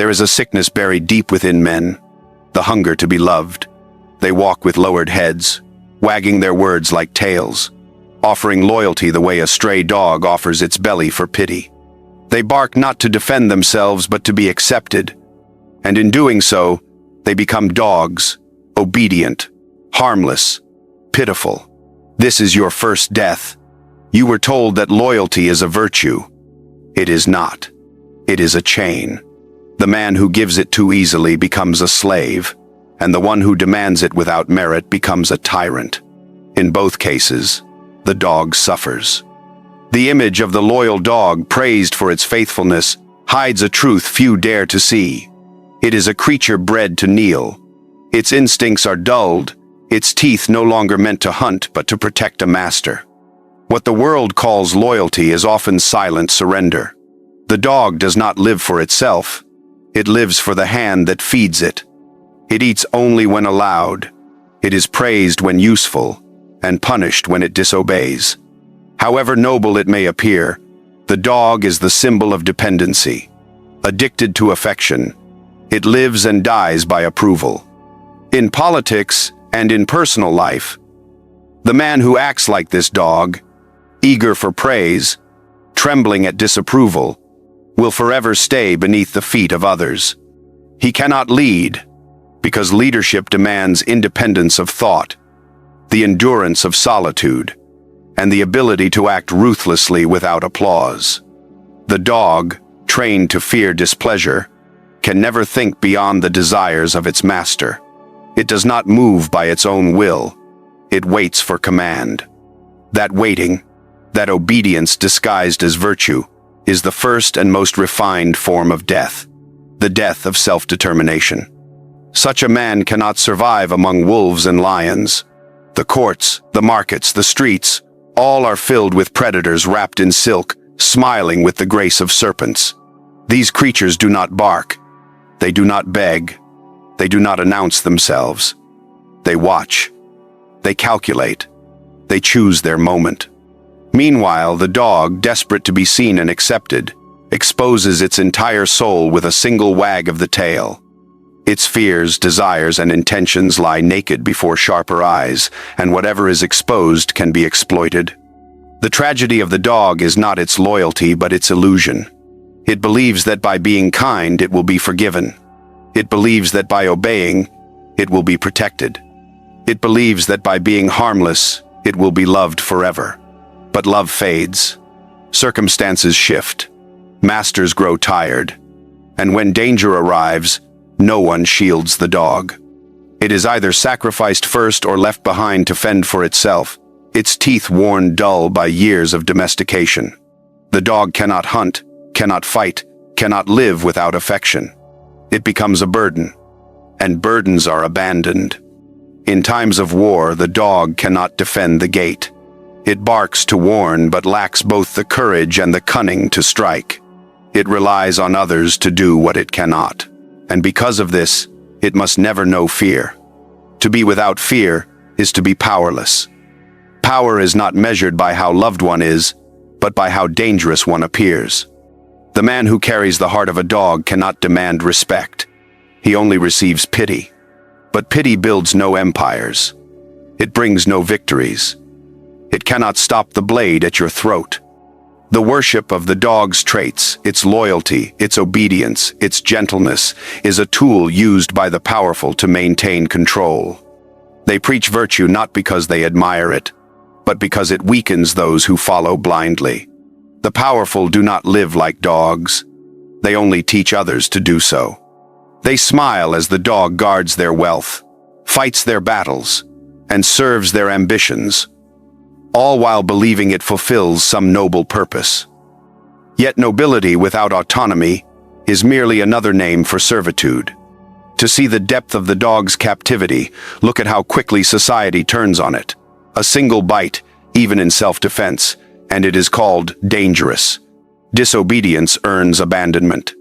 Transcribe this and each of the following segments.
There is a sickness buried deep within men, the hunger to be loved. They walk with lowered heads, wagging their words like tails, offering loyalty the way a stray dog offers its belly for pity. They bark not to defend themselves but to be accepted, and in doing so, they become dogs, obedient, harmless, pitiful. This is your first death. You were told that loyalty is a virtue. It is not. It is a chain. The man who gives it too easily becomes a slave, and the one who demands it without merit becomes a tyrant. In both cases, the dog suffers. The image of the loyal dog, praised for its faithfulness, hides a truth few dare to see. It is a creature bred to kneel. Its instincts are dulled, its teeth no longer meant to hunt but to protect a master. What the world calls loyalty is often silent surrender. The dog does not live for itself. It lives for the hand that feeds it. It eats only when allowed. It is praised when useful, and punished when it disobeys. However noble it may appear, the dog is the symbol of dependency. Addicted to affection, it lives and dies by approval. In politics and in personal life, the man who acts like this dog, eager for praise, trembling at disapproval, will forever stay beneath the feet of others. He cannot lead, because leadership demands independence of thought, the endurance of solitude, and the ability to act ruthlessly without applause. The dog, trained to fear displeasure, can never think beyond the desires of its master. It does not move by its own will. It waits for command. That waiting, that obedience disguised as virtue, is the first and most refined form of death, the death of self-determination. Such a man cannot survive among wolves and lions. The courts, the markets, the streets, all are filled with predators wrapped in silk, smiling with the grace of serpents. These creatures do not bark. They do not beg. They do not announce themselves. They watch. They calculate. They choose their moment. Meanwhile, the dog, desperate to be seen and accepted, exposes its entire soul with a single wag of the tail. Its fears, desires, and intentions lie naked before sharper eyes, and whatever is exposed can be exploited. The tragedy of the dog is not its loyalty, but its illusion. It believes that by being kind, it will be forgiven. It believes that by obeying, it will be protected. It believes that by being harmless, it will be loved forever. But love fades. Circumstances shift. Masters grow tired. And when danger arrives, no one shields the dog. It is either sacrificed first or left behind to fend for itself, its teeth worn dull by years of domestication. The dog cannot hunt, cannot fight, cannot live without affection. It becomes a burden, and burdens are abandoned. In times of war, the dog cannot defend the gate. It barks to warn, but lacks both the courage and the cunning to strike. It relies on others to do what it cannot. And because of this, it must never know fear. To be without fear is to be powerless. Power is not measured by how loved one is, but by how dangerous one appears. The man who carries the heart of a dog cannot demand respect. He only receives pity. But pity builds no empires. It brings no victories. It cannot stop the blade at your throat. The worship of the dog's traits, its loyalty, its obedience, its gentleness, is a tool used by the powerful to maintain control. They preach virtue not because they admire it, but because it weakens those who follow blindly. The powerful do not live like dogs. They only teach others to do so. They smile as the dog guards their wealth, fights their battles, and serves their ambitions, all while believing it fulfills some noble purpose. Yet nobility without autonomy is merely another name for servitude. To see the depth of the dog's captivity, look at how quickly society turns on it. A single bite, even in self-defense, and it is called dangerous. Disobedience earns abandonment.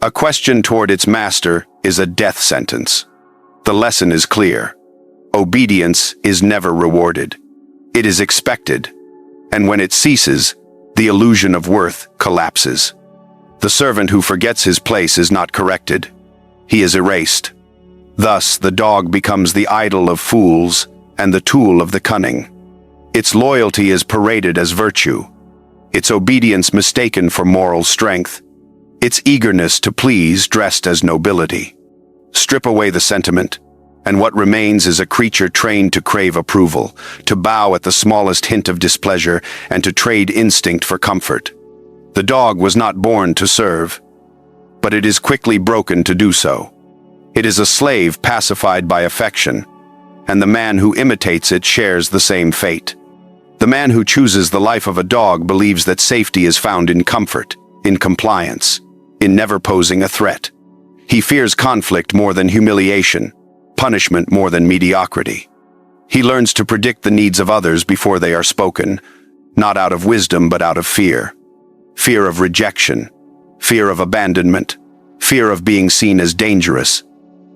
A question toward its master is a death sentence. The lesson is clear. Obedience is never rewarded. It is expected, and when it ceases, the illusion of worth collapses. The servant who forgets his place is not corrected. He is erased. Thus, the dog becomes the idol of fools and the tool of the cunning. Its loyalty is paraded as virtue, its obedience mistaken for moral strength, its eagerness to please dressed as nobility. Strip away the sentiment, and what remains is a creature trained to crave approval, to bow at the smallest hint of displeasure, and to trade instinct for comfort. The dog was not born to serve, but it is quickly broken to do so. It is a slave pacified by affection, and the man who imitates it shares the same fate. The man who chooses the life of a dog believes that safety is found in comfort, in compliance, in never posing a threat. He fears conflict more than humiliation, punishment more than mediocrity. He learns to predict the needs of others before they are spoken, not out of wisdom but out of fear. Fear of rejection, fear of abandonment, fear of being seen as dangerous.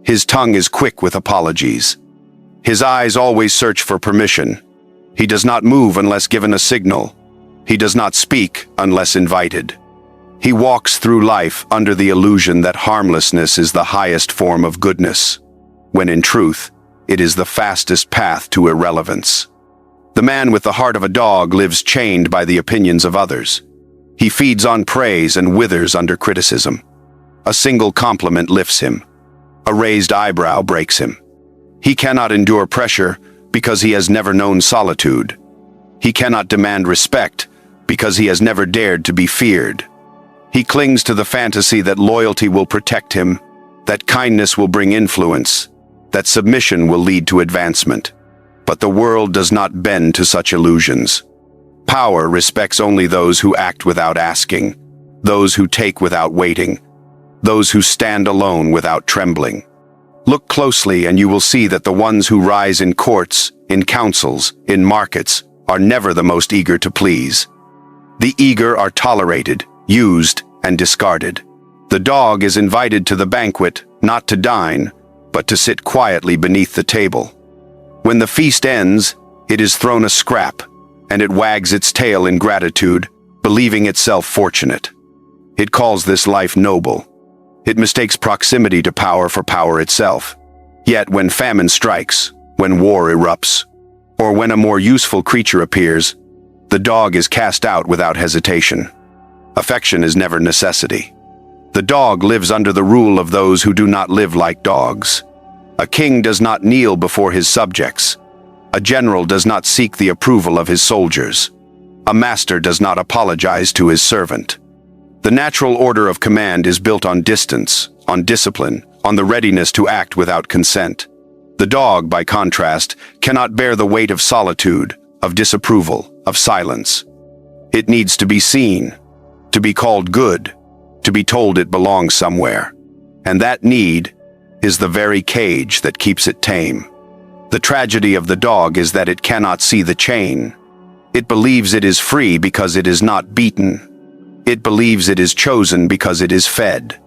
His tongue is quick with apologies. His eyes always search for permission. He does not move unless given a signal. He does not speak unless invited. He walks through life under the illusion that harmlessness is the highest form of goodness, when in truth, it is the fastest path to irrelevance. The man with the heart of a dog lives chained by the opinions of others. He feeds on praise and withers under criticism. A single compliment lifts him. A raised eyebrow breaks him. He cannot endure pressure because he has never known solitude. He cannot demand respect because he has never dared to be feared. He clings to the fantasy that loyalty will protect him, that kindness will bring influence, that submission will lead to advancement. But the world does not bend to such illusions. Power respects only those who act without asking, those who take without waiting, those who stand alone without trembling. Look closely and you will see that the ones who rise in courts, in councils, in markets, are never the most eager to please. The eager are tolerated, used, and discarded. The dog is invited to the banquet, not to dine, but to sit quietly beneath the table. When the feast ends, it is thrown a scrap, and it wags its tail in gratitude, believing itself fortunate. It calls this life noble. It mistakes proximity to power for power itself. Yet when famine strikes, when war erupts, or when a more useful creature appears, the dog is cast out without hesitation. Affection is never necessity. The dog lives under the rule of those who do not live like dogs. A king does not kneel before his subjects. A general does not seek the approval of his soldiers. A master does not apologize to his servant. The natural order of command is built on distance, on discipline, on the readiness to act without consent. The dog, by contrast, cannot bear the weight of solitude, of disapproval, of silence. It needs to be seen, to be called good, to be told it belongs somewhere. And that need is the very cage that keeps it tame. The tragedy of the dog is that it cannot see the chain. It believes it is free because it is not beaten. It believes it is chosen because it is fed.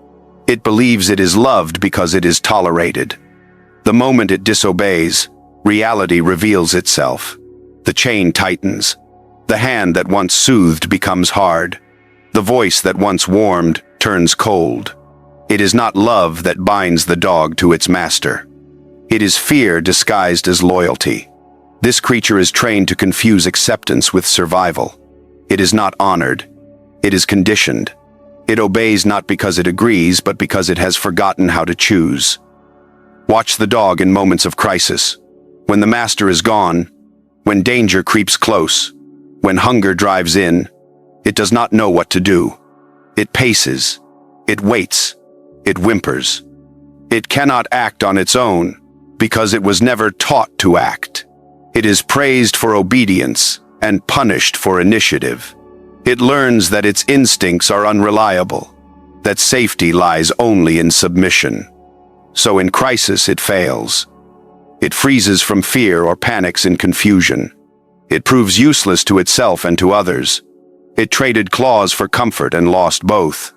It believes it is loved because it is tolerated. The moment it disobeys, reality reveals itself. The chain tightens. The hand that once soothed becomes hard. The voice that once warmed turns cold. It is not love that binds the dog to its master. It is fear disguised as loyalty. This creature is trained to confuse acceptance with survival. It is not honored. It is conditioned. It obeys not because it agrees, but because it has forgotten how to choose. Watch the dog in moments of crisis. When the master is gone, when danger creeps close, when hunger drives in, it does not know what to do. It paces. It waits. It whimpers. It cannot act on its own because it was never taught to act. It is praised for obedience and punished for initiative. It learns that its instincts are unreliable, that safety lies only in submission. So in crisis it fails. It freezes from fear or panics in confusion. It proves useless to itself and to others. It traded claws for comfort and lost both.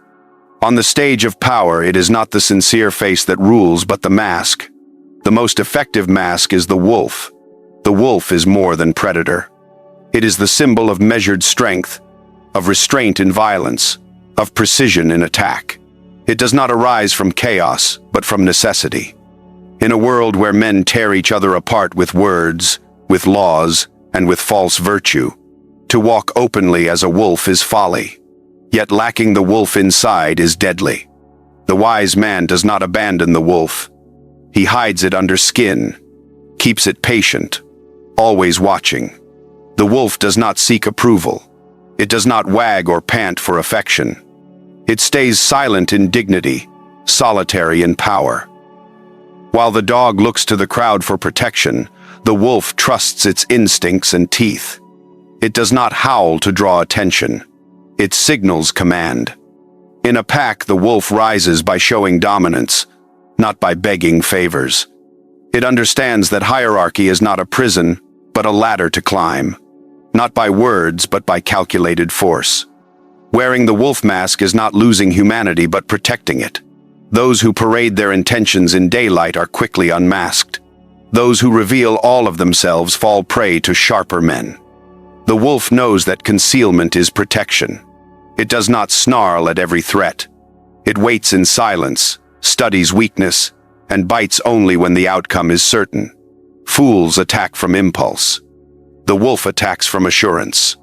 On the stage of power, it is not the sincere face that rules, but the mask. The most effective mask is the wolf. The wolf is more than predator. It is the symbol of measured strength, of restraint in violence, of precision in attack. It does not arise from chaos, but from necessity. In a world where men tear each other apart with words, with laws, and with false virtue, to walk openly as a wolf is folly. Yet lacking the wolf inside is deadly. The wise man does not abandon the wolf. He hides it under skin, keeps it patient, always watching. The wolf does not seek approval. It does not wag or pant for affection. It stays silent in dignity, solitary in power. While the dog looks to the crowd for protection, the wolf trusts its instincts and teeth. It does not howl to draw attention. It signals command. In a pack, the wolf rises by showing dominance, not by begging favors. It understands that hierarchy is not a prison, but a ladder to climb. Not by words, but by calculated force. Wearing the wolf mask is not losing humanity, but protecting it. Those who parade their intentions in daylight are quickly unmasked. Those who reveal all of themselves fall prey to sharper men. The wolf knows that concealment is protection. It does not snarl at every threat. It waits in silence, studies weakness, and bites only when the outcome is certain. Fools attack from impulse. The wolf attacks from assurance.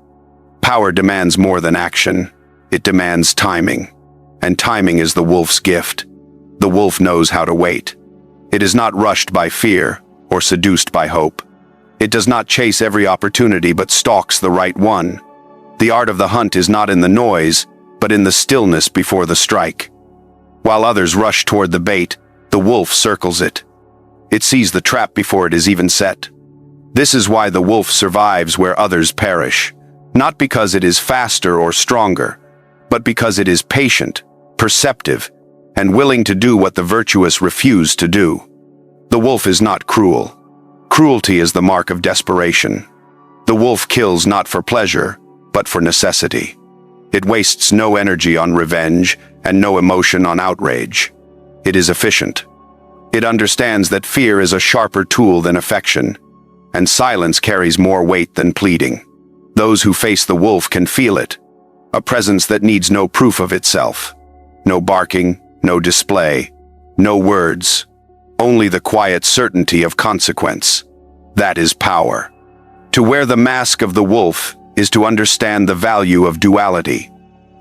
Power demands more than action. It demands timing. And timing is the wolf's gift. The wolf knows how to wait. It is not rushed by fear or seduced by hope. It does not chase every opportunity but stalks the right one. The art of the hunt is not in the noise, but in the stillness before the strike. While others rush toward the bait, the wolf circles it. It sees the trap before it is even set. This is why the wolf survives where others perish, not because it is faster or stronger, but because it is patient, perceptive, and willing to do what the virtuous refuse to do. The wolf is not cruel. Cruelty is the mark of desperation. The wolf kills not for pleasure, but for necessity. It wastes no energy on revenge and no emotion on outrage. It is efficient. It understands that fear is a sharper tool than affection, and silence carries more weight than pleading. Those who face the wolf can feel it, a presence that needs no proof of itself. No barking, no display, no words, only the quiet certainty of consequence. That is power. To wear the mask of the wolf is to understand the value of duality.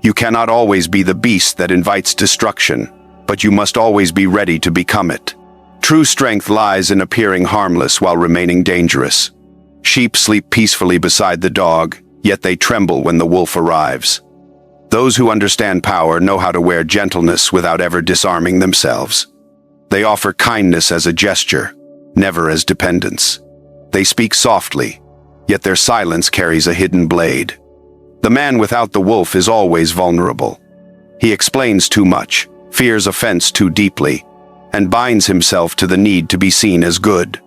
You cannot always be the beast that invites destruction, but you must always be ready to become it. True strength lies in appearing harmless while remaining dangerous. Sheep sleep peacefully beside the dog, yet they tremble when the wolf arrives. Those who understand power know how to wear gentleness without ever disarming themselves. They offer kindness as a gesture, never as dependence. They speak softly, yet their silence carries a hidden blade. The man without the wolf is always vulnerable. He explains too much, fears offense too deeply, and binds himself to the need to be seen as good.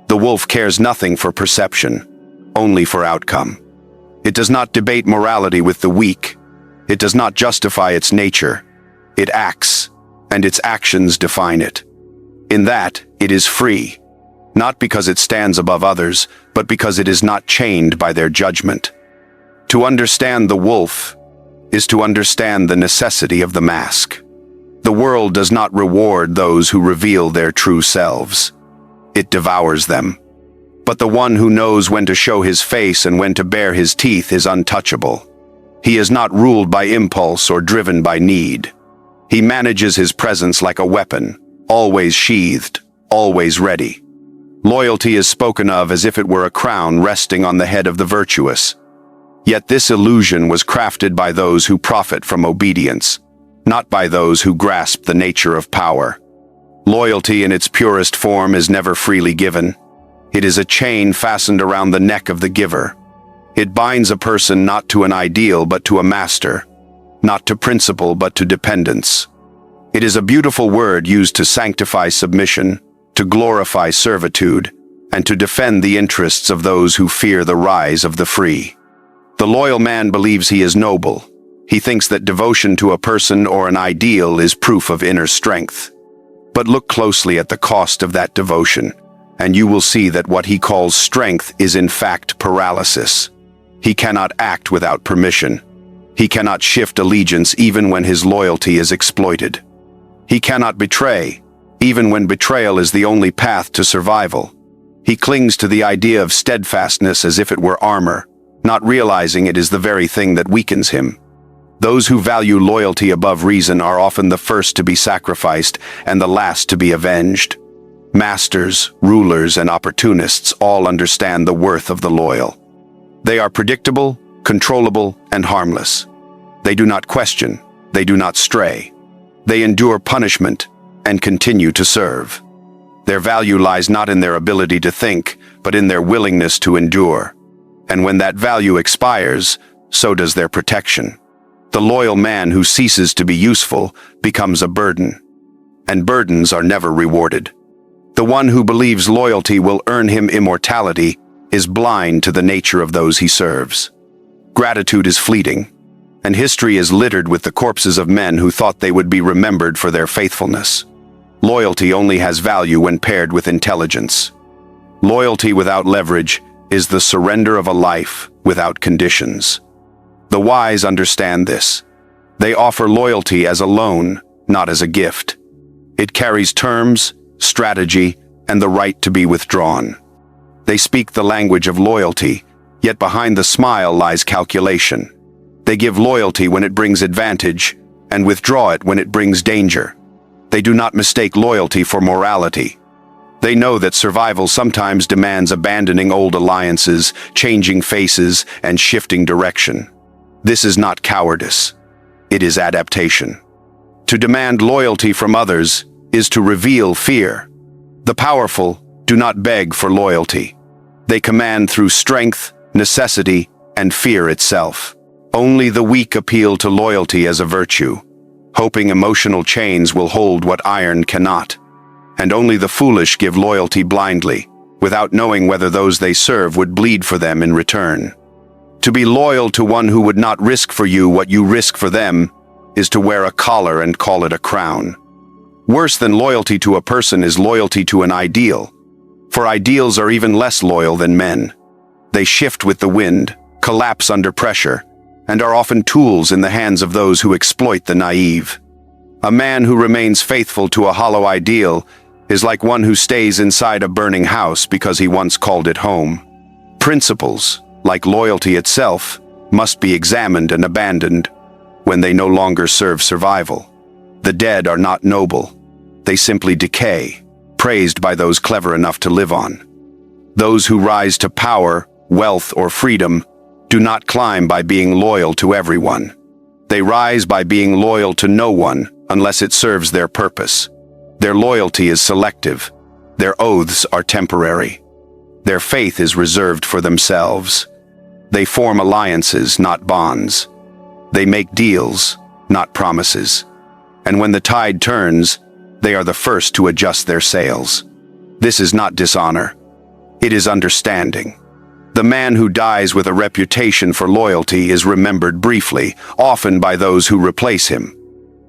The wolf cares nothing for perception, only for outcome. It does not debate morality with the weak. It does not justify its nature. It acts, and its actions define it. In that, it is free, not because it stands above others, but because it is not chained by their judgment. To understand the wolf is to understand the necessity of the mask. The world does not reward those who reveal their true selves. It devours them. But the one who knows when to show his face and when to bare his teeth is untouchable. He is not ruled by impulse or driven by need. He manages his presence like a weapon, always sheathed, always ready. Loyalty is spoken of as if it were a crown resting on the head of the virtuous. Yet this illusion was crafted by those who profit from obedience, not by those who grasp the nature of power. Loyalty in its purest form is never freely given. It is a chain fastened around the neck of the giver. It binds a person not to an ideal but to a master, not to principle but to dependence. It is a beautiful word used to sanctify submission, to glorify servitude, and to defend the interests of those who fear the rise of the free. The loyal man believes he is noble. He thinks that devotion to a person or an ideal is proof of inner strength. But look closely at the cost of that devotion, and you will see that what he calls strength is in fact paralysis. He cannot act without permission. He cannot shift allegiance even when his loyalty is exploited. He cannot betray, even when betrayal is the only path to survival. He clings to the idea of steadfastness as if it were armor, not realizing it is the very thing that weakens him. Those who value loyalty above reason are often the first to be sacrificed and the last to be avenged. Masters, rulers, and opportunists all understand the worth of the loyal. They are predictable, controllable, and harmless. They do not question, they do not stray. They endure punishment and continue to serve. Their value lies not in their ability to think, but in their willingness to endure. And when that value expires, so does their protection. The loyal man who ceases to be useful becomes a burden. And burdens are never rewarded. The one who believes loyalty will earn him immortality is blind to the nature of those he serves. Gratitude is fleeting, and history is littered with the corpses of men who thought they would be remembered for their faithfulness. Loyalty only has value when paired with intelligence. Loyalty without leverage is the surrender of a life without conditions. The wise understand this. They offer loyalty as a loan, not as a gift. It carries terms, strategy, and the right to be withdrawn. They speak the language of loyalty, yet behind the smile lies calculation. They give loyalty when it brings advantage, and withdraw it when it brings danger. They do not mistake loyalty for morality. They know that survival sometimes demands abandoning old alliances, changing faces, and shifting direction. This is not cowardice. It is adaptation. To demand loyalty from others is to reveal fear. The powerful do not beg for loyalty. They command through strength, necessity, and fear itself. Only the weak appeal to loyalty as a virtue, hoping emotional chains will hold what iron cannot. And only the foolish give loyalty blindly, without knowing whether those they serve would bleed for them in return. To be loyal to one who would not risk for you what you risk for them is to wear a collar and call it a crown. Worse than loyalty to a person is loyalty to an ideal, for ideals are even less loyal than men. They shift with the wind, collapse under pressure, and are often tools in the hands of those who exploit the naive. A man who remains faithful to a hollow ideal is like one who stays inside a burning house because he once called it home. Principles, like loyalty itself, must be examined and abandoned when they no longer serve survival. The dead are not noble. They simply decay, praised by those clever enough to live on. Those who rise to power, wealth, or freedom do not climb by being loyal to everyone. They rise by being loyal to no one unless it serves their purpose. Their loyalty is selective. Their oaths are temporary. Their faith is reserved for themselves. They form alliances, not bonds. They make deals, not promises. And when the tide turns, they are the first to adjust their sails. This is not dishonor. It is understanding. The man who dies with a reputation for loyalty is remembered briefly, often by those who replace him.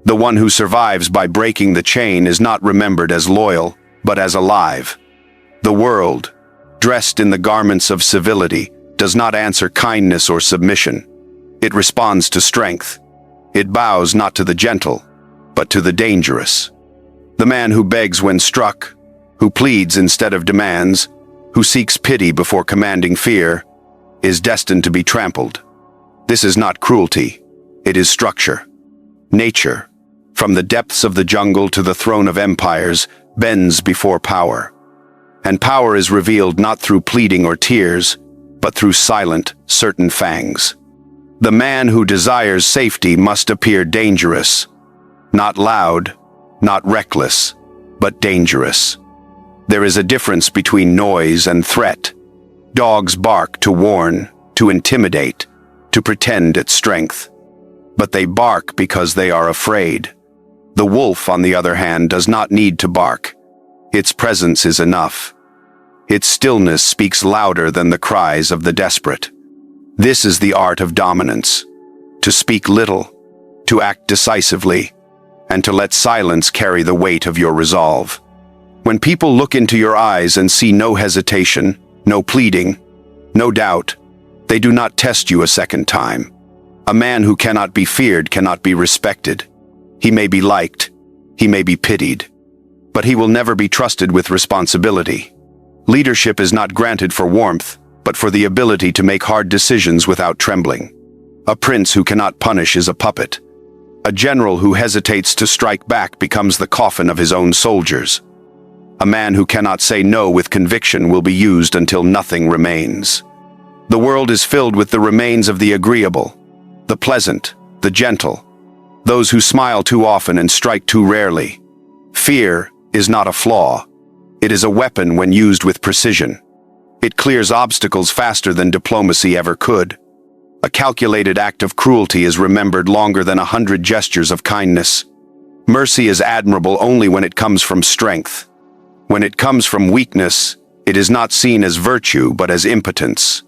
The one who survives by breaking the chain is not remembered as loyal, but as alive. The world, dressed in the garments of civility, does not answer kindness or submission. It responds to strength. It bows not to the gentle, but to the dangerous. The man who begs when struck, who pleads instead of demands, who seeks pity before commanding fear, is destined to be trampled. This is not cruelty, it is structure. Nature, from the depths of the jungle to the throne of empires, bends before power. And power is revealed not through pleading or tears, but through silent, certain fangs. The man who desires safety must appear dangerous, not loud, not reckless, but dangerous. There is a difference between noise and threat. Dogs bark to warn, to intimidate, to pretend its strength. But they bark because they are afraid. The wolf, on the other hand, does not need to bark. Its presence is enough. Its stillness speaks louder than the cries of the desperate. This is the art of dominance. To speak little, to act decisively, and to let silence carry the weight of your resolve. When people look into your eyes and see no hesitation, no pleading, no doubt, they do not test you a second time. A man who cannot be feared cannot be respected. He may be liked, he may be pitied, but he will never be trusted with responsibility. Leadership is not granted for warmth, but for the ability to make hard decisions without trembling. A prince who cannot punish is a puppet. A general who hesitates to strike back becomes the coffin of his own soldiers. A man who cannot say no with conviction will be used until nothing remains. The world is filled with the remains of the agreeable, the pleasant, the gentle, those who smile too often and strike too rarely. Fear is not a flaw. It is a weapon when used with precision. It clears obstacles faster than diplomacy ever could. A calculated act of cruelty is remembered longer than 100 gestures of kindness. Mercy is admirable only when it comes from strength. When it comes from weakness, it is not seen as virtue but as impotence.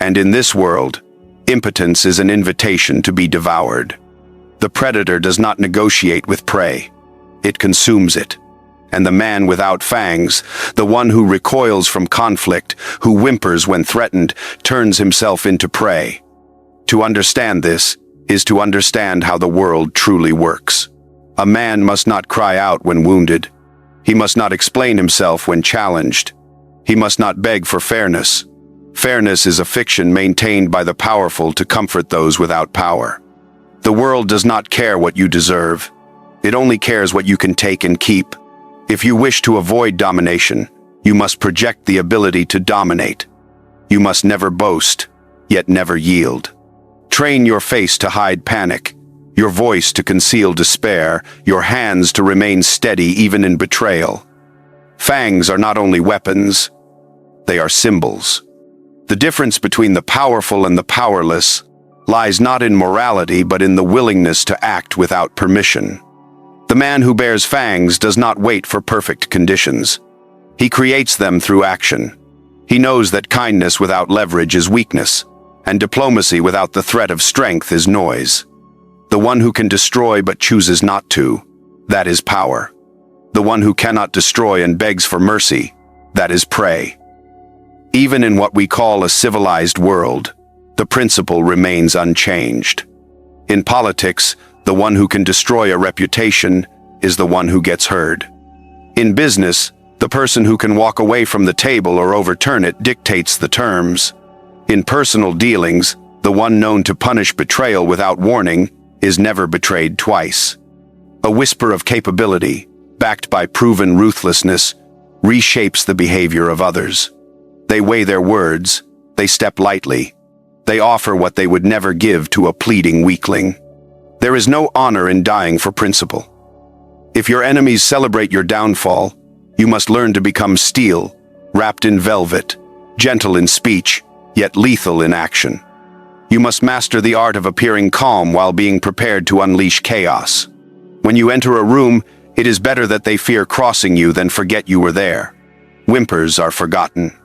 And in this world, impotence is an invitation to be devoured. The predator does not negotiate with prey. It consumes it. And the man without fangs, the one who recoils from conflict, who whimpers when threatened, turns himself into prey. To understand this is to understand how the world truly works. A man must not cry out when wounded. He must not explain himself when challenged. He must not beg for fairness. Fairness is a fiction maintained by the powerful to comfort those without power. The world does not care what you deserve. It only cares what you can take and keep. If you wish to avoid domination, you must project the ability to dominate. You must never boast, yet never yield. Train your face to hide panic, your voice to conceal despair, your hands to remain steady even in betrayal. Fangs are not only weapons, they are symbols. The difference between the powerful and the powerless lies not in morality but in the willingness to act without permission. The man who bears fangs does not wait for perfect conditions. He creates them through action. He knows that kindness without leverage is weakness, and diplomacy without the threat of strength is noise. The one who can destroy but chooses not to, that is power. The one who cannot destroy and begs for mercy, that is prey. Even in what we call a civilized world, the principle remains unchanged. In politics, the one who can destroy a reputation is the one who gets heard. In business, the person who can walk away from the table or overturn it dictates the terms. In personal dealings, the one known to punish betrayal without warning is never betrayed twice. A whisper of capability, backed by proven ruthlessness, reshapes the behavior of others. They weigh their words, they step lightly, they offer what they would never give to a pleading weakling. There is no honor in dying for principle. If your enemies celebrate your downfall, you must learn to become steel, wrapped in velvet, gentle in speech, yet lethal in action. You must master the art of appearing calm while being prepared to unleash chaos. When you enter a room, it is better that they fear crossing you than forget you were there. Whimpers are forgotten.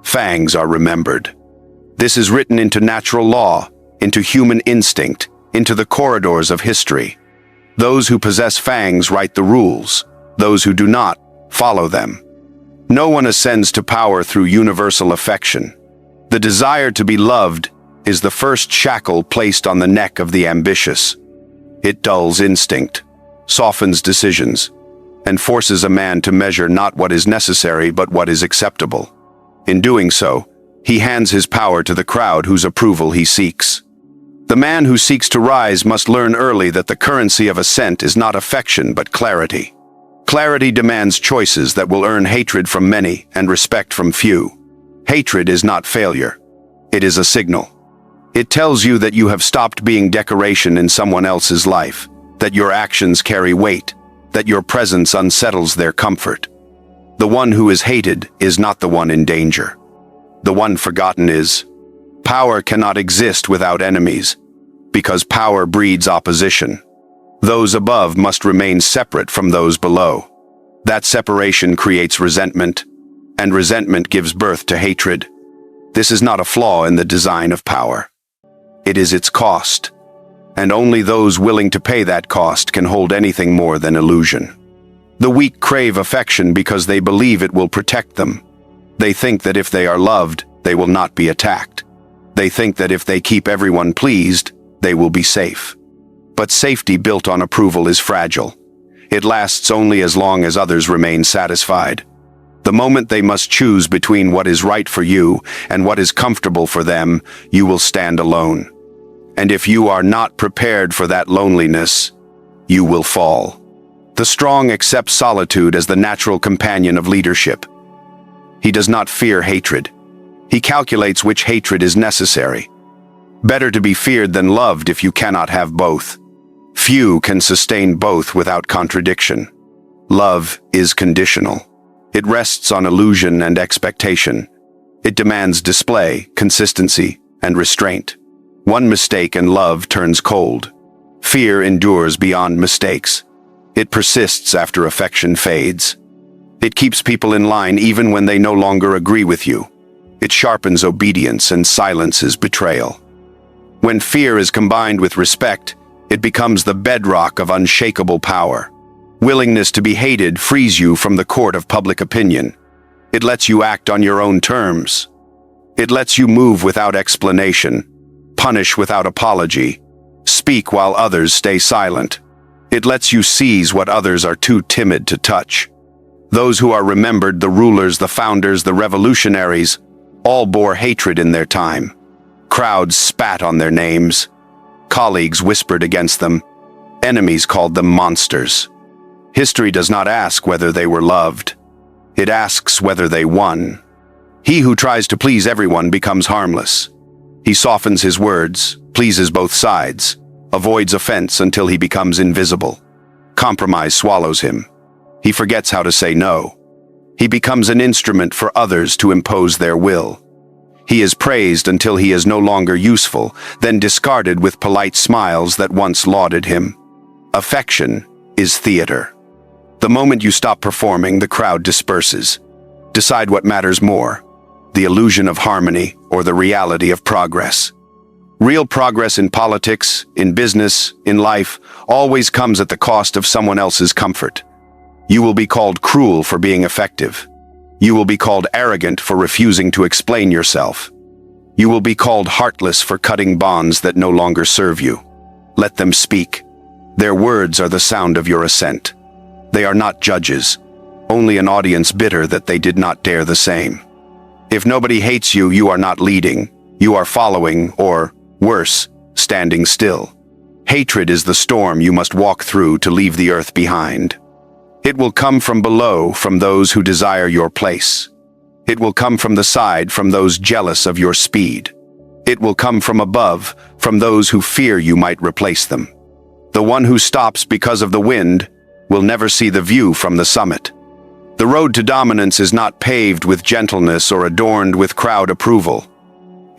Fangs are remembered. This is written into natural law, into human instinct, into the corridors of history. Those who possess fangs write the rules. Those who do not, follow them. No one ascends to power through universal affection. The desire to be loved is the first shackle placed on the neck of the ambitious. It dulls instinct, softens decisions, and forces a man to measure not what is necessary but what is acceptable. In doing so, he hands his power to the crowd whose approval he seeks. The man who seeks to rise must learn early that the currency of ascent is not affection but clarity. Clarity demands choices that will earn hatred from many and respect from few. Hatred is not failure. It is a signal. It tells you that you have stopped being decoration in someone else's life, that your actions carry weight, that your presence unsettles their comfort. The one who is hated is not the one in danger. The one forgotten is, power cannot exist without enemies, because power breeds opposition. Those above must remain separate from those below. That separation creates resentment, and resentment gives birth to hatred. This is not a flaw in the design of power. It is its cost, and only those willing to pay that cost can hold anything more than illusion. The weak crave affection because they believe it will protect them. They think that if they are loved, they will not be attacked. They think that if they keep everyone pleased, they will be safe. But safety built on approval is fragile. It lasts only as long as others remain satisfied. The moment they must choose between what is right for you and what is comfortable for them, you will stand alone. And if you are not prepared for that loneliness, you will fall. The strong accept solitude as the natural companion of leadership. He does not fear hatred. He calculates which hatred is necessary. Better to be feared than loved if you cannot have both. Few can sustain both without contradiction. Love is conditional. It rests on illusion and expectation. It demands display, consistency, and restraint. One mistake and love turns cold. Fear endures beyond mistakes. It persists after affection fades. It keeps people in line even when they no longer agree with you. It sharpens obedience and silences betrayal. When fear is combined with respect, it becomes the bedrock of unshakable power. Willingness to be hated frees you from the court of public opinion. It lets you act on your own terms. It lets you move without explanation, punish without apology, speak while others stay silent. It lets you seize what others are too timid to touch. Those who are remembered, the rulers, the founders, the revolutionaries, all bore hatred in their time. Crowds spat on their names. Colleagues whispered against them. Enemies called them monsters. History does not ask whether they were loved. It asks whether they won. He who tries to please everyone becomes harmless. He softens his words, pleases both sides, avoids offense until he becomes invisible. Compromise swallows him. He forgets how to say no. He becomes an instrument for others to impose their will. He is praised until he is no longer useful, then discarded with polite smiles that once lauded him. Affection is theater. The moment you stop performing, the crowd disperses. Decide what matters more, the illusion of harmony or the reality of progress. Real progress in politics, in business, in life, always comes at the cost of someone else's comfort. You will be called cruel for being effective. You will be called arrogant for refusing to explain yourself. You will be called heartless for cutting bonds that no longer serve you. Let them speak. Their words are the sound of your assent. They are not judges, only an audience bitter that they did not dare the same. If nobody hates you, you are not leading. You are following, or, worse, standing still. Hatred is the storm you must walk through to leave the earth behind. It will come from below, from those who desire your place. It will come from the side, from those jealous of your speed. It will come from above, from those who fear you might replace them. The one who stops because of the wind will never see the view from the summit. The road to dominance is not paved with gentleness or adorned with crowd approval.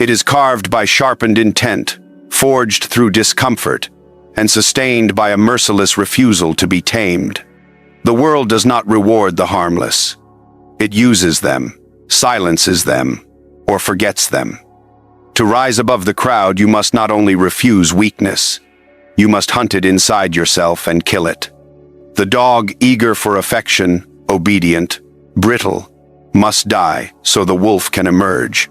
It is carved by sharpened intent, forged through discomfort, and sustained by a merciless refusal to be tamed. The world does not reward the harmless. It uses them, silences them, or forgets them. To rise above the crowd, you must not only refuse weakness, you must hunt it inside yourself and kill it. The dog, eager for affection, obedient, brittle, must die so the wolf can emerge.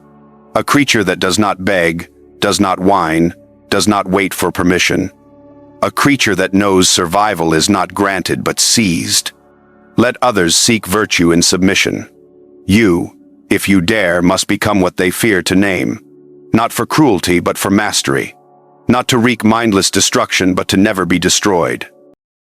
A creature that does not beg, does not whine, does not wait for permission. A creature that knows survival is not granted but seized. Let others seek virtue in submission. You, if you dare, must become what they fear to name. Not for cruelty, but for mastery. Not to wreak mindless destruction, but to never be destroyed.